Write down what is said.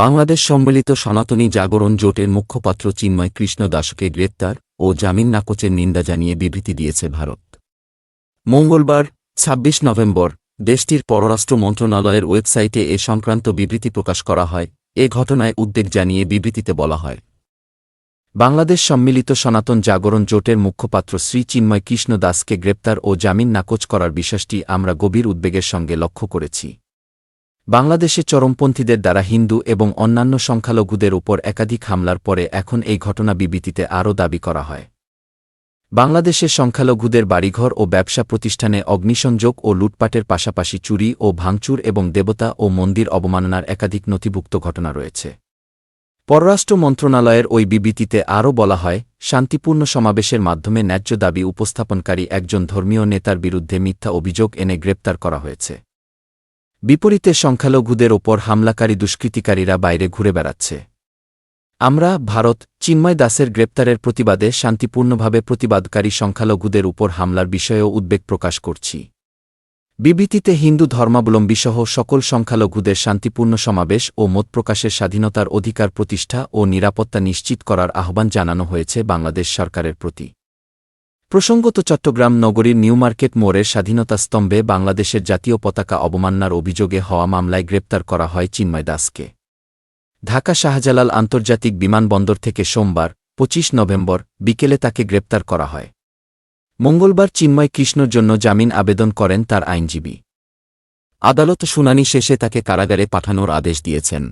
বাংলাদেশ সম্মিলিত সনাতনী জাগরণ জোটের মুখপাত্র চিন্ময় কৃষ্ণ দাসকে গ্রেপ্তার ও জামিন নাকচের নিন্দা জানিয়ে বিবৃতি দিয়েছে ভারত। মঙ্গলবার ২৬ নভেম্বর দেশটির পররাষ্ট্র মন্ত্রণালয়ের ওয়েবসাইটে এ সংক্রান্ত বিবৃতি প্রকাশ করা হয়। এ ঘটনায় উদ্বেগ জানিয়ে বিবৃতিতে বলা হয়, বাংলাদেশ সম্মিলিত সনাতন জাগরণ জোটের মুখপাত্র শ্রী চিন্ময় কৃষ্ণ দাসকে গ্রেপ্তার ও জামিন নাকচ করার বিষয়টি আমরা গভীর উদ্বেগের সঙ্গে লক্ষ্য করেছি। বাংলাদেশে চরমপন্থীদের দ্বারা হিন্দু এবং অন্যান্য সংখ্যালঘুদের উপর একাধিক হামলার পরে এখন এই ঘটনা বিবৃতিতে আরও দাবি করা হয়। বাংলাদেশের সংখ্যালঘুদের বাড়িঘর ও ব্যবসা প্রতিষ্ঠানে অগ্নিসংযোগ ও লুটপাটের পাশাপাশি চুরি ও ভাঙচুর এবং দেবতা ও মন্দির অবমাননার একাধিক নথিভুক্ত ঘটনা রয়েছে। পররাষ্ট্র মন্ত্রণালয়ের ওই বিবৃতিতে আরও বলা হয়, শান্তিপূর্ণ সমাবেশের মাধ্যমে ন্যায্য দাবি উপস্থাপনকারী একজন ধর্মীয় নেতার বিরুদ্ধে মিথ্যা অভিযোগ এনে গ্রেপ্তার করা হয়েছে। বিপরীতে সংখ্যালঘুদের ওপর হামলাকারী দুষ্কৃতিকারীরা বাইরে ঘুরে বেড়াচ্ছে। আমরা ভারত চিন্ময় দাসের গ্রেপ্তারের প্রতিবাদে শান্তিপূর্ণভাবে প্রতিবাদকারী সংখ্যালঘুদের উপর হামলার বিষয়েও উদ্বেগ প্রকাশ করছি। বিবৃতিতে হিন্দু ধর্মাবলম্বীসহ সকল সংখ্যালঘুদের শান্তিপূর্ণ সমাবেশ ও মত প্রকাশের স্বাধীনতার অধিকার প্রতিষ্ঠা ও নিরাপত্তা নিশ্চিত করার আহ্বান জানানো হয়েছে বাংলাদেশ সরকারের প্রতি। প্রসঙ্গত, চট্টগ্রাম নগরীর নিউ মার্কেট মোড়ের স্বাধীনতা স্তম্ভে বাংলাদেশের জাতীয় পতাকা অবমাননার অভিযোগে হওয়া মামলায় গ্রেপ্তার করা হয় চিন্ময় দাসকে। ঢাকা শাহজালাল আন্তর্জাতিক বিমানবন্দর থেকে সোমবার ২৫ নভেম্বর বিকেলে তাকে গ্রেপ্তার করা হয়। মঙ্গলবার চিন্ময় কৃষ্ণর জন্য জামিন আবেদন করেন তার আইনজীবী। আদালত শুনানি শেষে তাকে কারাগারে পাঠানোর আদেশ দিয়েছেন।